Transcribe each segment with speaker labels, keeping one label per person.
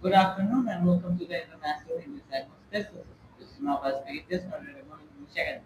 Speaker 1: Good afternoon and welcome to the International English Language Test. This is my first speaking test on the second.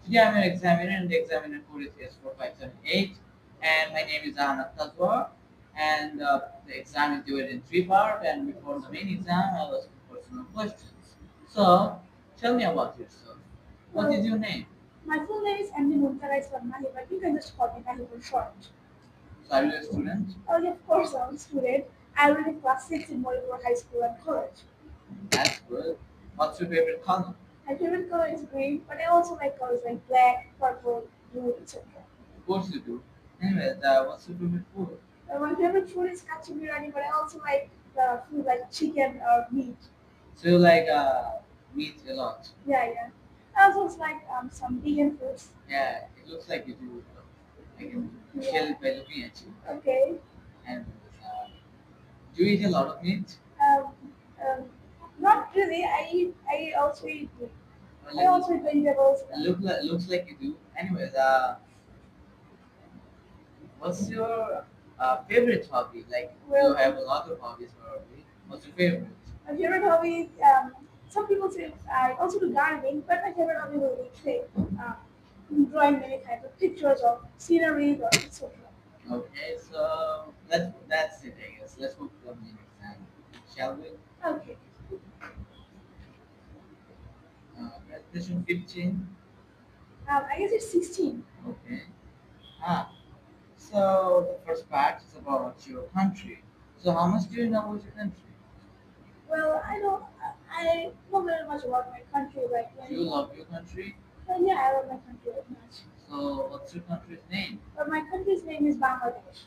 Speaker 1: Today I'm an examiner and the examiner code is S4578 and my name is Ahmed Tazwar and the exam is divided in three parts and before the main exam I'll ask you personal questions. So tell me about yourself. What is
Speaker 2: Well,
Speaker 1: your name?
Speaker 2: my full name is Emily Muntarais Mahi, but you can just call me Mahi for short.
Speaker 1: So are you a student?
Speaker 2: Oh, yeah, of course, I'm a student. I read in class 6 in Moripur High School and college.
Speaker 1: That's good. What's your favorite color?
Speaker 2: My favorite color is green, but I also like colors like black, purple, blue, etc.
Speaker 1: Of course you do. Anyways, what's your favorite food?
Speaker 2: My favorite food is kachi biryani, but I also like food like chicken or meat.
Speaker 1: So you like meat a lot.
Speaker 2: Yeah, yeah. I also like some vegan foods.
Speaker 1: Yeah, it looks like you do. I can tell
Speaker 2: Yeah.
Speaker 1: it by looking at you.
Speaker 2: Okay.
Speaker 1: And do you eat a lot of meat?
Speaker 2: Um, um, Not really. I also eat meat.
Speaker 1: Well,
Speaker 2: I also eat vegetables.
Speaker 1: looks like you do. Anyways, what's your favorite hobby? Like you
Speaker 2: Well,
Speaker 1: have a lot of hobbies probably. What's your favorite?
Speaker 2: my favorite hobby, some people say I also do gardening, but my favorite hobby will be clay. Drawing many kinds of pictures of scenery or etc.
Speaker 1: Okay, so that's it. I guess let's move to the main exam, shall we?
Speaker 2: Okay.
Speaker 1: Question 15.
Speaker 2: I guess it's 16.
Speaker 1: Okay. Ah, so the first part is about your country. So how much do you know about your country?
Speaker 2: Well, I know very much about my country, like
Speaker 1: Do
Speaker 2: when,
Speaker 1: you love your country?
Speaker 2: yeah, I love my country very much.
Speaker 1: So what's your country's name?
Speaker 2: But my country's name is Bangladesh.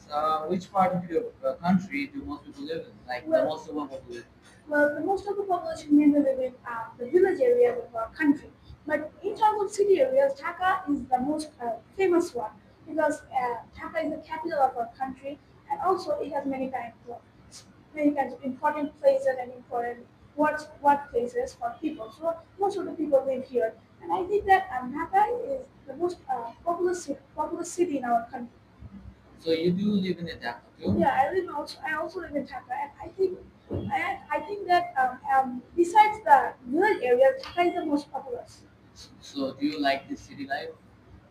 Speaker 1: So which part of your country do most people live in? Like the
Speaker 2: Well,
Speaker 1: most of the population?
Speaker 2: the most of the population mainly live in the village areas of our country. But in terms of city areas, Dhaka is the most famous one because Dhaka is the capital of our country, and also it has many kinds of important places and important work places for people. So most of the people live here, and I think that Dhaka is the most populous city in our country.
Speaker 1: So you do live in a Dhaka too?
Speaker 2: Yeah, I also live in Dhaka, and I think that besides the rural areas, Dhaka is the most populous.
Speaker 1: So do you like the city life?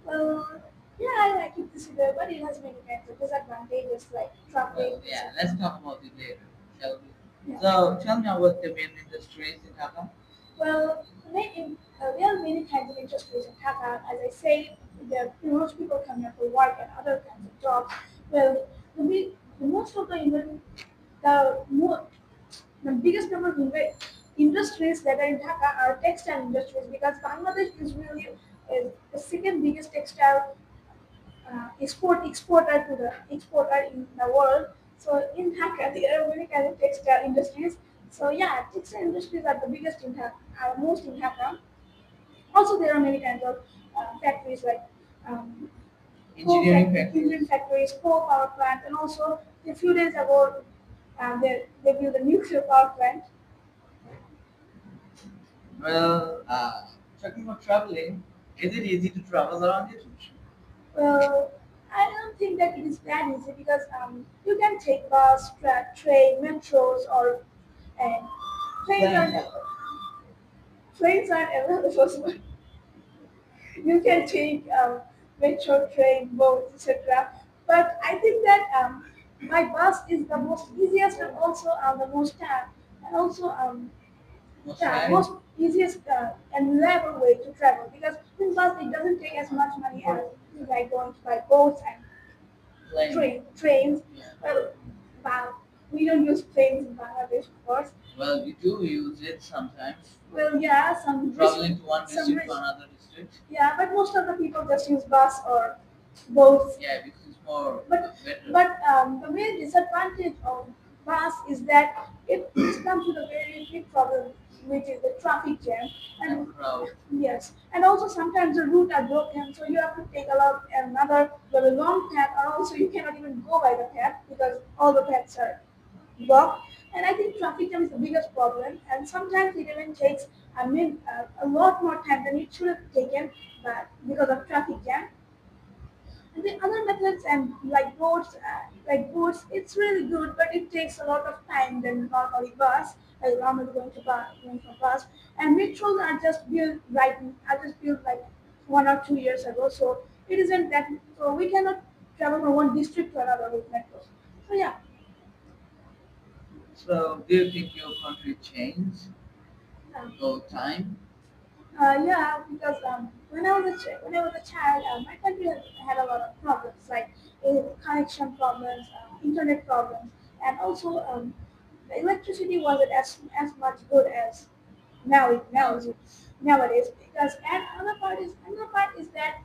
Speaker 2: Well, yeah, I like it this way, but it has many kinds of disadvantages like traffic,
Speaker 1: Well, yeah,
Speaker 2: etc.
Speaker 1: let's talk about it later, shall we?
Speaker 2: Yeah.
Speaker 1: So tell me about the main industries in Dhaka.
Speaker 2: Well, there are many kinds of industries in Dhaka. As I say, most people come here for work and other kinds of jobs. Well, the most of the even the more the biggest number of industries that are in Dhaka are textile industries because Bangladesh is really the second biggest textile exporter to the exporter in the world. So in Dhaka, there are many kinds of textile industries. So yeah, textile industries are the biggest in Dhaka, are most in Dhaka. Also, there are many kinds of factories like um,
Speaker 1: Engineering factories.
Speaker 2: Indian factories, coal power plant, and also a few days ago, they built a nuclear power plant.
Speaker 1: Well, talking about traveling, is it easy to travel around it?
Speaker 2: Well, I don't think that it is that easy because you can take bus, train, metros, or and planes
Speaker 1: Plans.
Speaker 2: aren't planes aren't available. You can take metro, train, boats, etc. But I think that my bus is the most easiest and also the most and also
Speaker 1: Most
Speaker 2: yeah,
Speaker 1: tiring.
Speaker 2: most easiest and reliable way to travel because in bus it doesn't take as much money as like going by boats and
Speaker 1: Plane.
Speaker 2: trains.
Speaker 1: Yeah.
Speaker 2: Well, wow, we don't use planes in Bangladesh, of course.
Speaker 1: Well, we do use it sometimes.
Speaker 2: Well, yeah,
Speaker 1: Traveling to one
Speaker 2: some
Speaker 1: district
Speaker 2: rich,
Speaker 1: to another district.
Speaker 2: yeah, but most of the people just use bus or boats.
Speaker 1: Yeah, because it's more better.
Speaker 2: The main disadvantage of bus is that it comes with a very big problem, which is the traffic jam.
Speaker 1: And
Speaker 2: And
Speaker 1: crowd.
Speaker 2: yes, and also sometimes the route are broken, so you have to take a lot another very long path, or also you cannot even go by the path because all the paths are blocked. And I think traffic jam is the biggest problem, and sometimes it even takes, a lot more time than it should have taken, but because of traffic jam. the other methods and like boats, it's really good, but it takes a lot of time than normally bus, like normally going from bus. And metros are just built like 1 or 2 years ago, so it isn't that. So we cannot travel from one district to another with metros. So yeah,
Speaker 1: So, do you think your country changed
Speaker 2: um,
Speaker 1: over time?
Speaker 2: yeah, because when I was a child, my country had a lot of problems like connection problems, internet problems, and also the electricity wasn't as much good as
Speaker 1: Nowadays?
Speaker 2: nowadays. Because and another part is that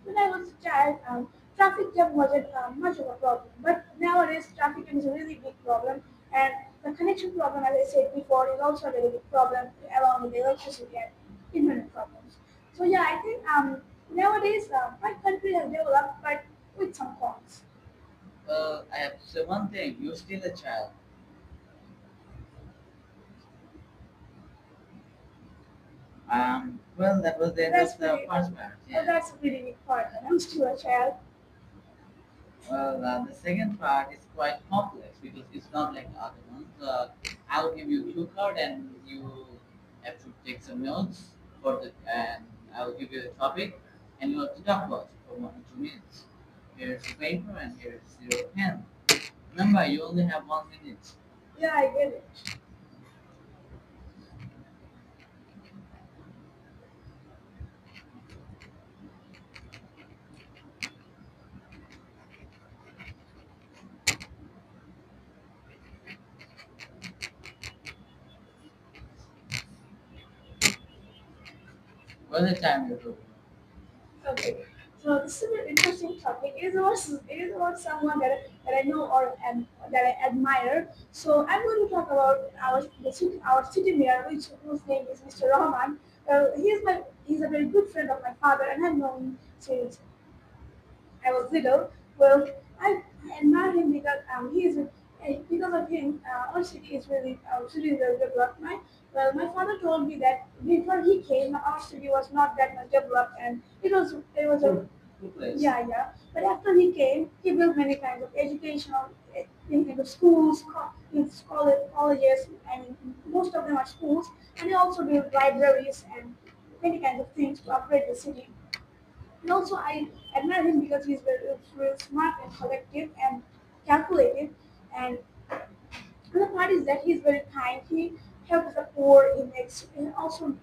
Speaker 2: when I was a child, traffic jam wasn't much of a problem, but nowadays traffic jam is a really big problem, and the connection problem, as I said before, is also a really big problem along with the electricity and internet problems. So yeah, I think nowadays my country has developed, but with some cons.
Speaker 1: Well, I have to say one thing. You're still a child. Well, that was the end
Speaker 2: That's
Speaker 1: of the
Speaker 2: pretty.
Speaker 1: first part. Yeah.
Speaker 2: That's a pretty big part, and I'm still a child.
Speaker 1: Well, the second part is quite complex because it's not like the other ones. I'll give you a cue card and you have to take some notes for the, and I'll give you the topic and you have to talk about it for 1 or 2 minutes. Here's the paper and here's your pen. Remember, you only have 1 minute.
Speaker 2: Yeah, I get it.
Speaker 1: What's the time you're talking?
Speaker 2: Okay. So this is an interesting topic. It is about someone that I know or that I admire. So I'm going to talk about our city mayor, whose name is Mr. Rahman. He's a very good friend of my father, and I've known him since I was little. Well, I admire him because because of him, our city is very developed. My father told me that before he came, our city was not that much developed, and it was a
Speaker 1: Good. Good place.
Speaker 2: yeah, yeah. But after he came, he built many kinds of educational in schools, colleges. I mean, most of them are schools, and he also built libraries and many kinds of things to upgrade the city. And also, I admire him because he's very smart and collective and calculated. And the part is that he's very kind. He helps the poor. He also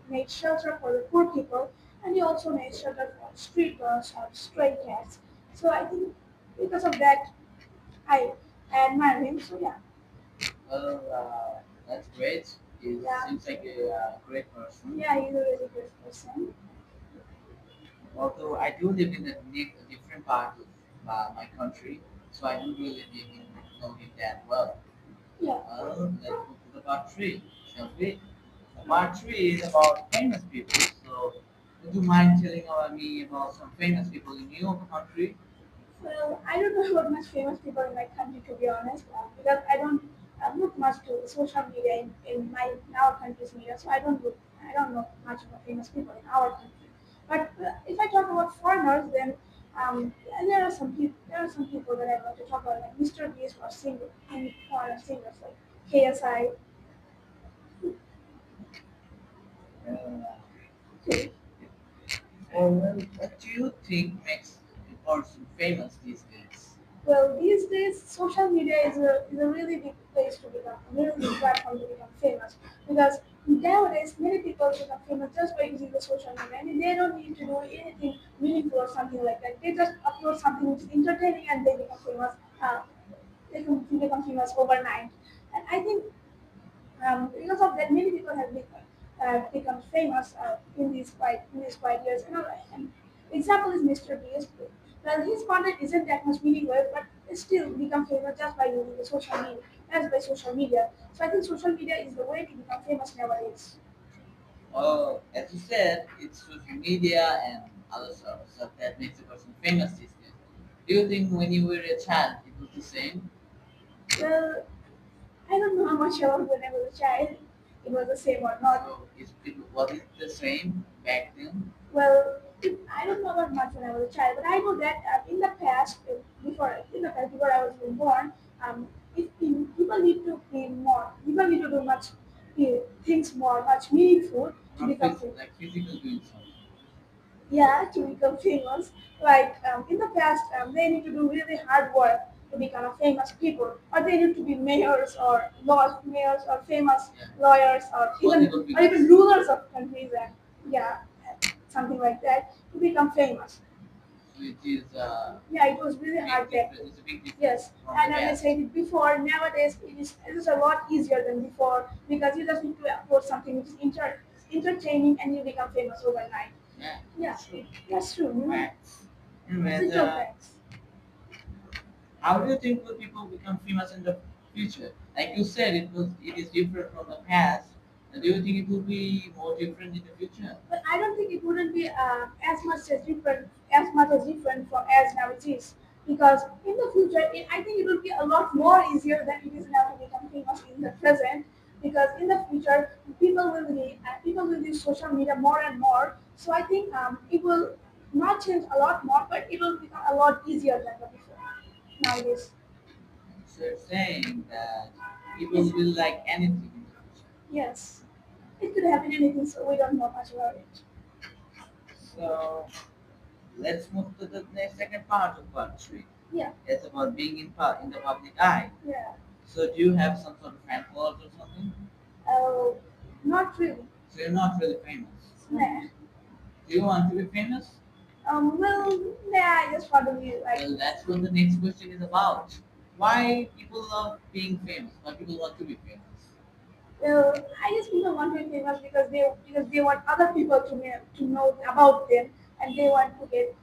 Speaker 2: made shelter for the poor people, and he also made shelter for street dogs or stray cats. So I think because of that, I admire him. So yeah,
Speaker 1: Well, that's great. He
Speaker 2: yeah,
Speaker 1: seems like a great person.
Speaker 2: yeah, he's a really good person.
Speaker 1: Although I do live in a different part of my country, so I don't really know him that well.
Speaker 2: Yeah.
Speaker 1: Well, let's move to the part three, shall we? The part three is about famous people. So, would you mind telling me about some famous people in your country?
Speaker 2: Well, I don't know about much famous people in my country to be honest, because I don't look much to social media in our country's media, so I don't know much about famous people in our country. But if I talk about foreigners, then there are some people that I want to talk about, like Mr. Beast or singer, and foreign singers like KSI.
Speaker 1: Uh,
Speaker 2: Okay.
Speaker 1: well, what do you think makes a person famous these days?
Speaker 2: Well, these days, social media is a really big place to become, a really big platform to become famous. Because nowadays, many people become famous just by using the social media. I mean, they don't need to do anything meaningful or something like that. They just upload something which is entertaining and they become famous. They become famous overnight. And I think because of that, many people have become famous in these 5 years. And example is Mr. Beast. Well, his content isn't that much meaningful, but it still become famous just by using the social media, just by social media. So I think social media is the way to become famous nowadays.
Speaker 1: Well, as you said, it's social media and other stuff that makes a person famous these days. Do you think when you were a child it was the same?
Speaker 2: Well, I don't know how much about when I was a child, it was the same or not.
Speaker 1: So was it the same back then?
Speaker 2: Well, I don't know about much when I was a child, but I know that in the past, before I was even born, if people need to be more, people need to do things more, much meaningful to
Speaker 1: Not
Speaker 2: become famous.
Speaker 1: like physical doing something.
Speaker 2: Yeah, to become famous. Like in the past, they need to do really hard work to become a famous people, or they need to be mayors or famous
Speaker 1: Yeah.
Speaker 2: lawyers,
Speaker 1: Political
Speaker 2: or even
Speaker 1: figures.
Speaker 2: rulers of countries, and yeah, something like that to become famous.
Speaker 1: Which is
Speaker 2: Yeah, it was really
Speaker 1: big
Speaker 2: hard back
Speaker 1: difference.
Speaker 2: then.
Speaker 1: It's a big difference
Speaker 2: Yes,
Speaker 1: from the
Speaker 2: and as I
Speaker 1: past.
Speaker 2: said it before, nowadays it is a lot easier than before because you just need to upload something which is entertaining and you become famous overnight.
Speaker 1: Yeah,
Speaker 2: Yeah,
Speaker 1: that's true.
Speaker 2: that's true. You know,
Speaker 1: Facts. Anyways,
Speaker 2: digital facts.
Speaker 1: how do you think will people become famous in the future? Like you said, it is different from the past. Do you think it will be more different in the future?
Speaker 2: But I don't think it wouldn't be as much as different from as now it is. Because in the future, I think it will be a lot more easier than it is now to become famous in the present. Because in the future, people will use social media more and more. So I think it will not change a lot more, but it will become a lot easier than the before nowadays.
Speaker 1: So you're saying that people
Speaker 2: It's,
Speaker 1: will like anything in the future.
Speaker 2: yes, it could happen anything, so we don't know much about it.
Speaker 1: So let's move to the next second part of part three.
Speaker 2: Yeah,
Speaker 1: It's about being in the public eye.
Speaker 2: yeah.
Speaker 1: So do you have some sort of fan followers or something?
Speaker 2: Uh, Not really.
Speaker 1: So you're not really famous.
Speaker 2: Nah.
Speaker 1: Do you want to be famous?
Speaker 2: Well, nah, I just want to be like,
Speaker 1: Well, that's what the next question is about. Why people love being famous? Why people want to be famous?
Speaker 2: well, I guess people want to be famous because they want other people to know about them, and they want to get,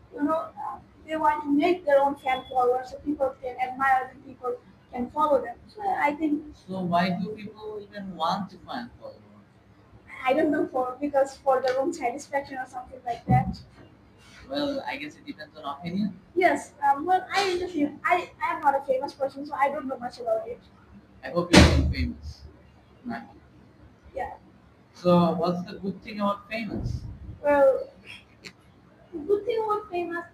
Speaker 2: they want to make their own fan followers so people can admire them, people can follow them. So I think
Speaker 1: So why do people even want to find followers?
Speaker 2: I don't know for their own satisfaction or something like that.
Speaker 1: Well, I guess it depends on opinion.
Speaker 2: Yes. Well, I am not a famous person, so I don't know much about it.
Speaker 1: I hope you're being famous. Right.
Speaker 2: Yeah.
Speaker 1: So what's the good thing about famous?
Speaker 2: Well, the good thing about famous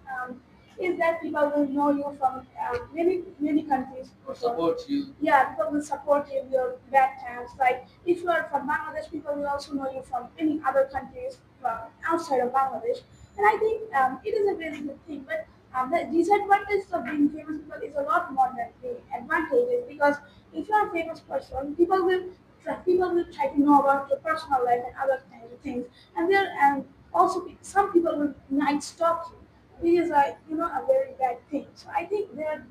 Speaker 2: is that people will know you from many countries.
Speaker 1: Or
Speaker 2: Before.
Speaker 1: support you?
Speaker 2: Yeah, people will support you in your bad times. Like if you are from Bangladesh, people will also know you from any other countries outside of Bangladesh. And I think it is a very good thing. But the disadvantage of being famous people is a lot more than the advantages because if you are a famous person, people will try to know about your personal life and other kinds of things. And also some people will night stalk you. It is a very bad thing. So I think their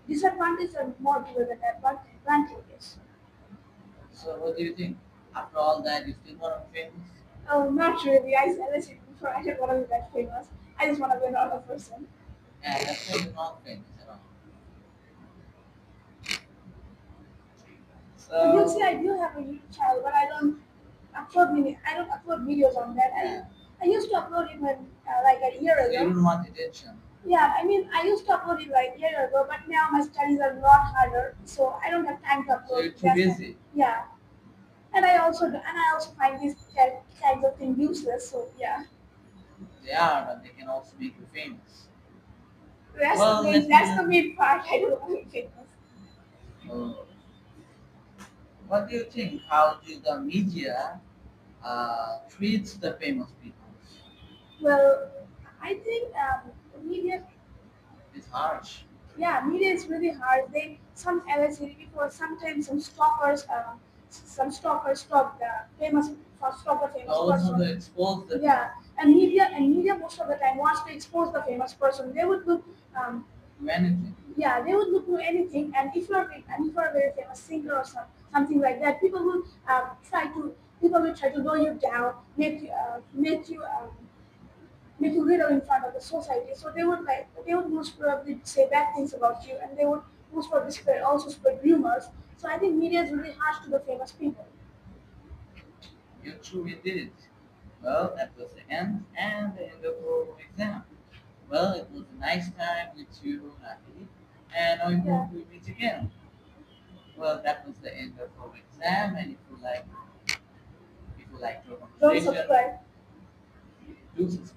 Speaker 2: disadvantages are more bigger than advantages.
Speaker 1: So what do you think? After all that, you still want to be famous?
Speaker 2: Oh, not really. As I said before, I don't want to be that famous. I just want to be a normal person.
Speaker 1: Yeah, that's why you're not famous at all.
Speaker 2: And you'll see,
Speaker 1: So
Speaker 2: I do have a YouTube channel, but I don't upload videos on that. I
Speaker 1: yeah.
Speaker 2: I used to upload it when like a year
Speaker 1: So you
Speaker 2: ago.
Speaker 1: don't want attention.
Speaker 2: Yeah, I mean, I used to upload it like a year ago, but now my studies are a lot harder, so I don't have time to
Speaker 1: So
Speaker 2: upload
Speaker 1: you're too
Speaker 2: that much.
Speaker 1: busy.
Speaker 2: Yeah, and I also find these kinds of things useless. So yeah,
Speaker 1: They are, but they can also make you famous.
Speaker 2: that's the
Speaker 1: Well,
Speaker 2: main
Speaker 1: let's move
Speaker 2: that's the
Speaker 1: on.
Speaker 2: main part. I don't want to be famous.
Speaker 1: Uh, what do you think? How do the media treats the famous people?
Speaker 2: Well, I think media,
Speaker 1: It's harsh.
Speaker 2: yeah, media is really hard. As I said before, sometimes some stalkers stop the famous
Speaker 1: Also,
Speaker 2: person.
Speaker 1: to expose the famous
Speaker 2: Yeah, and media most of the time wants to expose the famous person. They would look,
Speaker 1: to anything.
Speaker 2: yeah, they would look to anything. And if you're a very famous singer or something like that, people will try to lower you down, make you little in front of the society. So they would most probably say bad things about you, and they would most probably also spread rumors. So I think media is really harsh to the famous people.
Speaker 1: You truly did it. Well, that was the end and the end of our exam. Well, it was a nice time with you, Natalie, and I
Speaker 2: Yeah,
Speaker 1: hope we meet again. Well, that was the end of our exam, and if you like our
Speaker 2: don't
Speaker 1: conversation,
Speaker 2: subscribe.
Speaker 1: do subscribe.